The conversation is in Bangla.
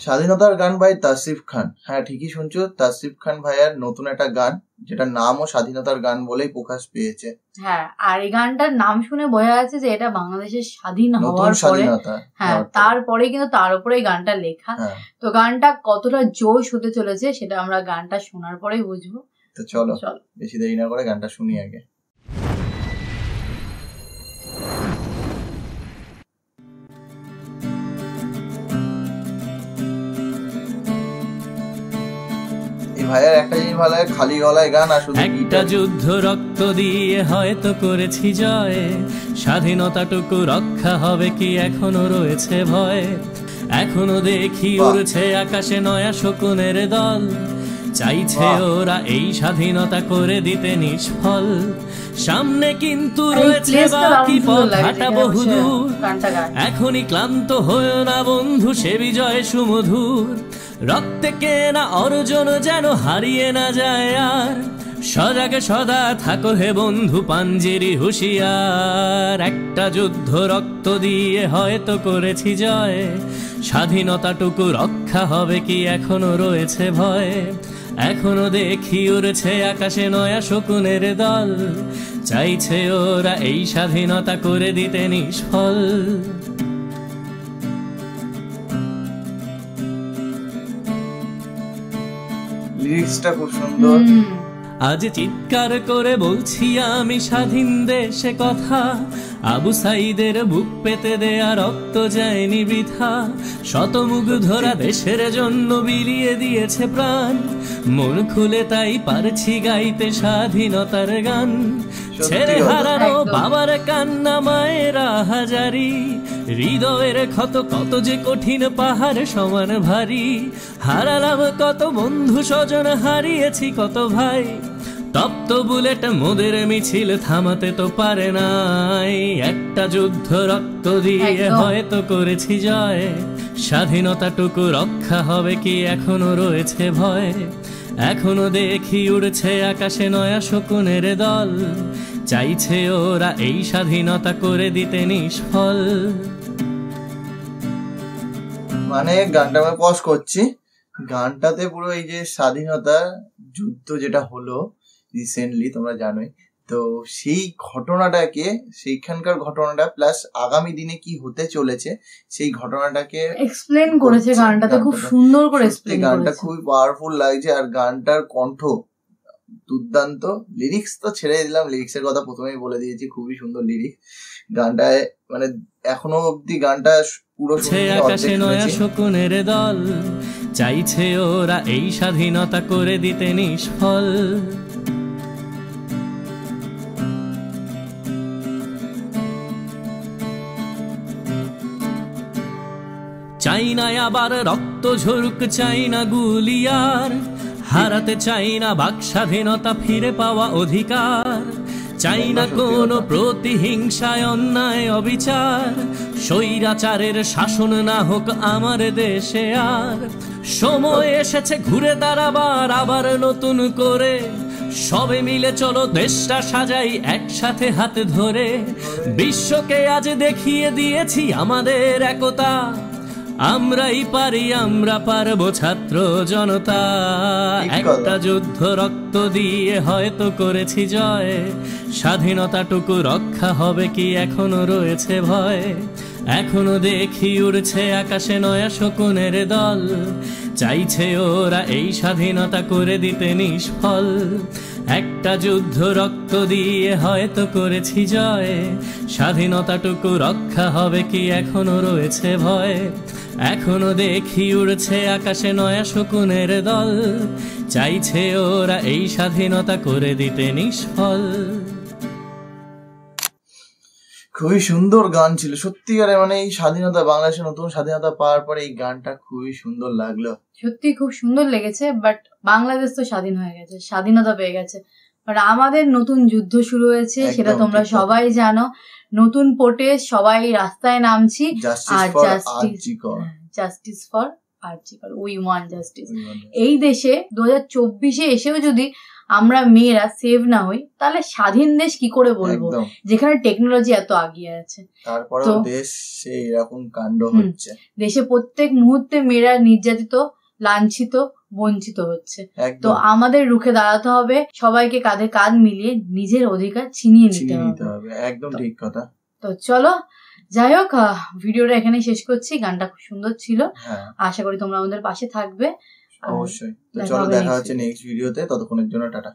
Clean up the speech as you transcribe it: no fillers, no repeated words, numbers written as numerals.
স্বাধীনতার গান ভাই তাসরিফ খান। হ্যাঁ, ঠিকই শুনছো, তাসরিফ খান ভাইয়ের নতুন একটা গান, যেটা নামও স্বাধীনতার গান বলেই প্রকাশ পেয়েছে। হ্যাঁ, আর এই গানটার নাম শুনে বোঝা যাচ্ছে যে এটা বাংলাদেশের স্বাধীন হওয়ার পরে, স্বাধীনতা, হ্যাঁ, তারপরে কিন্তু তার উপরে গানটা লেখা। তো গানটা কতটা জোশ হতে চলেছে সেটা আমরা গানটা শোনার পরেই বুঝবো। তো চলো বেশি দেরি না করে গানটা শুনি আগে। ভাইয়ের একটা জিনিস ভালো লাগে, খালি গলায় গান আর শুধু একটা যুদ্ধ রক্ত দিয়ে হয়তো করেছি জয়, স্বাধীনতাটুকু রক্ষা হবে কি এখনো রয়েছে ভয়? এখনো দেখি উড়ছে আকাশে নয়া শকুনের দল, চাইছে ওরা এই স্বাধীনতা করে দিতে নিষ্ফল। সামনে কিন্তু রয়েছে বাকি পথ হাঁটা বহুদূর, এখনই ক্লান্ত হয়েও না বন্ধু, সে বিজয় সুমধুর। রক্তে কেনা অর্জন যেন হারিয়ে না যায় আর, সজাগে সদা থাকো হে বন্ধু পাঞ্জেরি হুঁশিয়ার। একটা যুদ্ধ রক্ত দিয়ে হয়তো করেছি জয়, স্বাধীনতাটুকু রক্ষা হবে কি এখনো রয়েছে ভয়? এখনো দেখি উড়ছে আকাশে নয়া শকুনের দল, চাইছে ওরা এই স্বাধীনতা করে দিতে নিষ্ফল। লিরিক্সটা খুব সুন্দর। আজ চিৎকার করে বলছি আমি স্বাধীন দেশে কথা, আবু সাইদের বুক পেতে দেয়া রক্ত যায়নি বৃথা। শতমুগ্ধরা দেশের জন্য বিলিয়ে দিয়েছে প্রাণ, মন খুলে তাই পারছি গাইতে স্বাধীনতার গান। ছেড়ে হারানো বাবার কান্না, মায়েরা হাজারি, হৃদয়ের ক্ষত কত যে কঠিন পাহাড় সমান ভারী। হারালাম কত বন্ধু স্বজন, হারিয়েছি কত ভাই, তপ্ত বুলেট মোদের মিছিল থামাতে তো পারে নাই। একটা যুদ্ধ রক্ত দিয়ে হয়তো করেছি জয়, স্বাধীনতাটুকু রক্ষা হবে কি এখনো রয়েছে ভয়? এখনো দেখি উড়ছে আকাশে নয়া শকুনের দল, চাইছে ওরা এই স্বাধীনতা করে দিতে নিষ্ফল। মানে গানটা আমি পজ করছি, গানটাতে পুরো এই যে স্বাধীনতা যুদ্ধ যেটা হলো রিসেন্টলি তোমরা জানোই, তো সেই ঘটনাটাকে, সেইখানকার ঘটনাটা প্লাস আগামী দিনে কি হতে চলেছে সেই ঘটনাটাকে এক্সপ্লেন করেছে গানটাতে, খুব সুন্দর করে এক্সপ্লেন করেছে। গানটা খুবই পাওয়ারফুল লাগছে, আর গানটার কণ্ঠ দুর্দান্ত। লিরিক্স তো ছেড়ে দিলাম, লিরিক্সের কথা প্রথমেই বলে দিয়েছি, খুবই সুন্দর লিরিক্স গানটায়। মানে এখনো অব্দি গানটা পুরো আকাশে নয়া শকুনের দল, চাইছে ওরা এই স্বাধীনতা করে দিতে নিষ্ফল। চাই না আবার রক্ত ঝরুক, চাই না গুলিয়ার, হারাতে চাই না বাক স্বাধীনতা, ফিরে পাওয়া অধিকার। চাই না কোনো প্রতিহিংসায় অন্যায় অবিচার, স্বৈরাচারের শাসন না হোক আমার দেশে আর। সময় এসেছে ঘুরে দাঁড়াবার আবার নতুন করে, সবে মিলে চলো দেশটা সাজাই একসাথে হাতে ধরে। বিশ্বকে আজ দেখিয়ে দিয়েছি আমাদের একতা, আমরাই পারি, আমরা পারবো ছাত্র জনতা। একটা যুদ্ধ রক্ত দিয়ে হয়তো করেছি জয়, স্বাধীনতাটুকু রক্ষা হবে কি এখনো রয়েছে ভয়? এখনো দেখি উড়ছে আকাশে নয়া শকুনের দল, চাইছে ওরা এই স্বাধীনতা করে দিতে নিষ্ফল। একটা যুদ্ধ রক্ত দিয়ে হয়তো করেছি জয়, স্বাধীনতাটুকু রক্ষা হবে কি এখনো রয়েছে ভয়? এখনো দেখি উড়ছে আকাশে নয়া শকুনের দল, চাইছে ওরা এই স্বাধীনতা করে দিতে নিষ্ফল। খুবই সুন্দর গান ছিল সত্যিকারে। মানে এই স্বাধীনতা, বাংলাদেশের নতুন স্বাধীনতা পাওয়ার পরে এই গানটা খুবই সুন্দর লাগলো, সত্যি খুব সুন্দর লেগেছে। বাট বাংলাদেশ তো স্বাধীন হয়ে গেছে, স্বাধীনতা পেয়ে গেছে, বাট আমাদের নতুন যুদ্ধ শুরু হয়েছে, সেটা তোমরা সবাই জানো। নতুন পোর্টে সবাই রাস্তায় নামছি, আর জাস্টিস ফর আরজি কর, উই ওয়ান্ট জাস্টিস। এই দেশে 2024-এ এসেও যদি আমরা মেয়েরা সেভ না হই তাহলে স্বাধীন দেশ কি করে বলবো, একদম। যেখানে টেকনোলজি এত আগিয়ে আছে। তারপরেও তো- দেশ এরকম কাণ্ড হচ্ছে। দেশে প্রত্যেক মুহূর্তে মেয়েরা নির্যাতিত, লাঞ্ছিত, বঞ্চিত হচ্ছে। তো একদম আমাদের রুখে দাঁড়াতে হবে, সবাইকে কাঁধে কাঁধ মিলিয়ে নিজের অধিকার ছিনিয়ে নিতে ছিনিয়ে হবে। নিতে হবে, একদম ঠিক কথা। তো চলো, যাই হোক, ভিডিওটা এখানেই শেষ করছি। গানটা খুব সুন্দর ছিল, হ্যাঁ আশা করি তোমরা আমাদের পাশে থাকবে। আর অবশ্যই। তো দেখা চলো, হবে দেখা next হচ্ছে video। নেক্সট ভিডিওতে, ততক্ষণের জন্য টাটা।